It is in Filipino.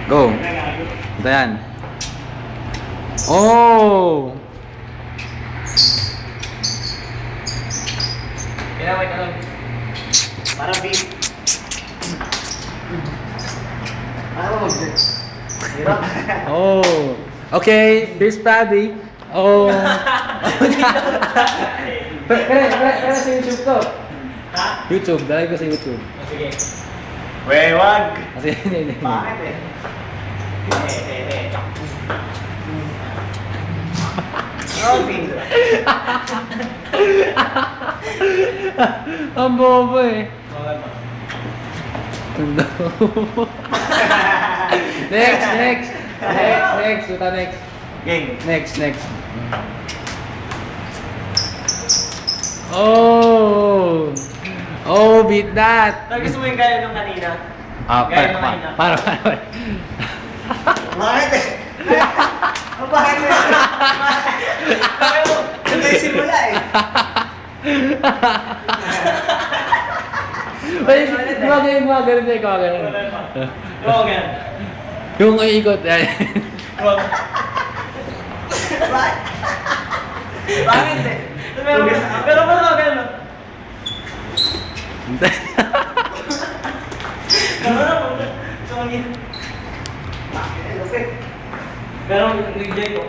Go. Ito yan. Oh! Kinaway ka lang. Para beef. Ano mo mag-jet? Hirap. Oh! Okay, beef patty. Oh! Pero sa YouTube to. Ha? YouTube, dalay ko sa YouTube. Oh, sige. Wey, wag. Kasi hindi. Bakit eh? Robin. Ang bobo eh. Next. Suta next. Game. Next. Oh! Oh, beat that! So, gusto mo yung gaya nung kanina? Ah, Gaya nung kanina? Para. Bakit eh? Bakit eh? Bakit mo? Ito yung simula eh. Wait, gumagano. Oo, ganun. Yung ikot. Wag. Bakit? Bakit eh? Pero ganun. Pero nag-jay ko.